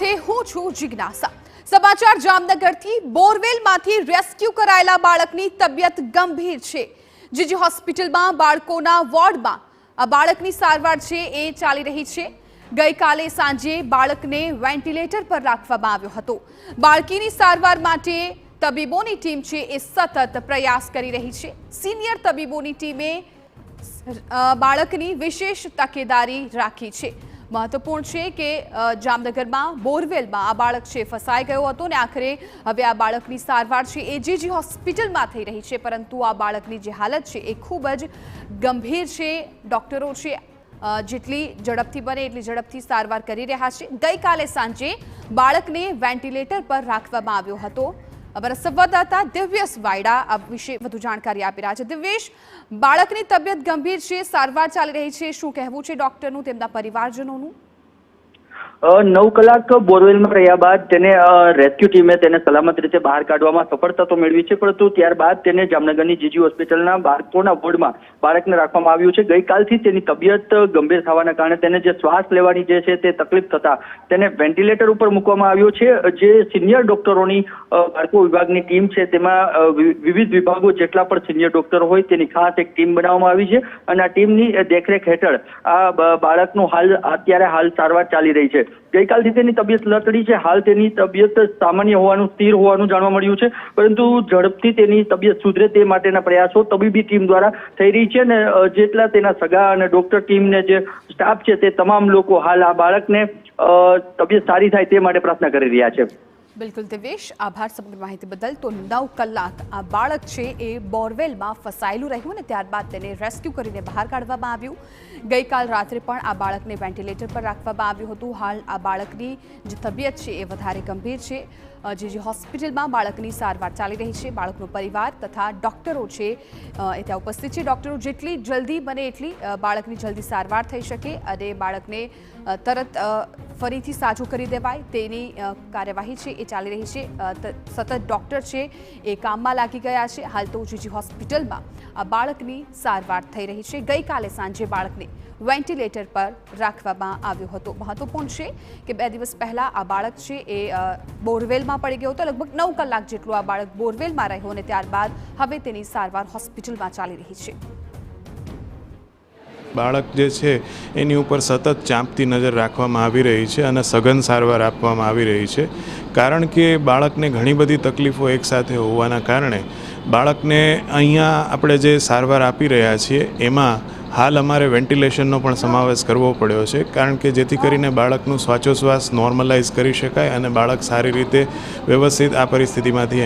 સાથે હું છું જિજ્ઞાસા। સમાચાર જામનગરથી બોરવેલમાંથી રેસ્ક્યુ કરાયેલા બાળકની તબિયત ગંભીર છે। જીજી હોસ્પિટલમાં બાળકોના વોર્ડમાં આ બાળકની સારવાર છે એ ચાલી રહી છે। ગઈકાલે સાંજે બાળકને વેન્ટિલેટર પર રાખવામાં આવ્યો હતો। બાળકીની સારવાર માટે તબીબોની ટીમ છે એ સતત પ્રયાસ કરી રહી છે। સિનિયર તબીબોની ટીમે બાળકની વિશેષ તકેદારી રાખી છે। महत्वपूर्ण है कि जामनगर में बोरवेल में आ बाळक है फसाई गयो हतो ने आखिरे हवे आ बाळकनी सारवार है एजीजी होस्पिटल में थई रही है, परंतु आ बाळकनी जे हालत है ए खूब ज गंभीर है। डॉक्टरो है जेटली झड़पथी बने एटली झड़पथी सारवार करी रह्या छे। गईकाले सांजे बाळकने वेन्टिलेटर पर राखवामां आव्यो हतो। अमरा संवाददाता दिव्येश वायड़ा आ विषे વધુ જાણકારી આપી રહ્યા છે। દિવ્યેશ, બાળકની તબિયત ગંભીર છે, સારવાર ચાલી રહી છે, શું કહેવું છે ડોક્ટરનું, તેમના પરિવારજનોનું? 9 કલાક બોરવેલમાં રહ્યા બાદ તેને રેસ્ક્યુ ટીમે તેને સલામત રીતે બહાર કાઢવામાં સફળતા તો મેળવી છે, પરંતુ ત્યારબાદ તેને જામનગરની જીજી હોસ્પિટલના બાળકોના વોર્ડમાં બાળકને રાખવામાં આવ્યું છે। ગઈકાલથી તેની તબિયત ગંભીર થવાના કારણે તેને જે શ્વાસ લેવાની જે છે તે તકલીફ થતા તેને વેન્ટિલેટર ઉપર મૂકવામાં આવ્યો છે। જે સિનિયર ડોક્ટરોની બાળકો વિભાગની ટીમ છે તેમાં વિવિધ વિભાગો જેટલા પણ સિનિયર ડોક્ટર હોય તેની ખાસ એક ટીમ બનાવવામાં આવી છે અને આ ટીમની દેખરેખ હેઠળ આ બાળકનું અત્યારે સારવાર ચાલી રહી છે। ગઈકાલથી તેની તબિયત લથડી છે। હાલ તેની તબિયત સામાન્ય હોવાનું, સ્થિર હોવાનું જાણવા મળ્યું છે, પરંતુ ઝડપથી તેની તબિયત સુધરે તે માટેના પ્રયાસો તબીબી ટીમ દ્વારા થઈ રહી છે અને જેટલા તેના સગા અને ડોક્ટર ટીમને જે સ્ટાફ છે તે તમામ લોકો હાલ આ બાળકને તબિયત સારી થાય તે માટે પ્રાર્થના કરી રહ્યા છે। બિલકુલ દિવ્યેશ, આભાર સમગ્ર માહિતી બદલ। તો 9 કલાક આ બાળક છે એ બોરવેલમાં ફસાયેલું રહ્યું અને ત્યારબાદ તેને રેસ્ક્યુ કરીને બહાર કાઢવામાં આવ્યું। ગઈકાલ રાત્રે પણ આ બાળકને વેન્ટિલેટર પર રાખવામાં આવ્યું હતું। હાલ આ બાળકની જે તબિયત છે એ વધારે ગંભીર છે। જીજી હોસ્પિટલમાં બાળકની સારવાર ચાલી રહી છે। બાળકનો પરિવાર તથા ડોક્ટરો છે એ ત્યાં ઉપસ્થિત છે। ડોક્ટરો જેટલી જલ્દી બને એટલી બાળકની જલ્દી સારવાર થઈ શકે અને બાળકને તરત ફરીથી સાજું કરી દેવાય તેની કાર્યવાહી છે એ ચાલી રહી છે। સતત ડોક્ટર છે એ કામમાં લાગી ગયા છે। હાલ તો જીજી હોસ્પિટલમાં આ બાળકની સારવાર થઈ રહી છે। ગઈકાલે સાંજે બાળકને વેન્ટિલેટર પર રાખવામાં આવ્યો હતો। મહત્વપૂર્ણ છે કે 2 દિવસ પહેલા આ બાળક છે એ બોરવેલમાં પડી ગયો હતો। લગભગ 9 કલાક જેટલું આ બાળક બોરવેલમાં રહ્યો અને ત્યારબાદ હવે તેની સારવાર હોસ્પિટલમાં ચાલી રહી છે। બાળક જે છે એની ઉપર સતત ચાંપતી નજર રાખવામાં આવી રહી છે અને સઘન સારવાર આપવામાં આવી રહી છે, કારણ કે બાળકને ઘણી બધી તકલીફો એકસાથે હોવાના કારણે બાળકને અહીંયા આપણે જે સારવાર આપી રહ્યા છીએ એમાં હાલ અમારે વેન્ટિલેશનનો પણ સમાવેશ કરવો પડ્યો છે, કારણ કે જેથી કરીને બાળકનું શ્વાસોશ્વાસ નોર્મલાઇઝ કરી શકાય અને બાળક સારી રીતે વ્યવસ્થિત આ પરિસ્થિતિમાંથી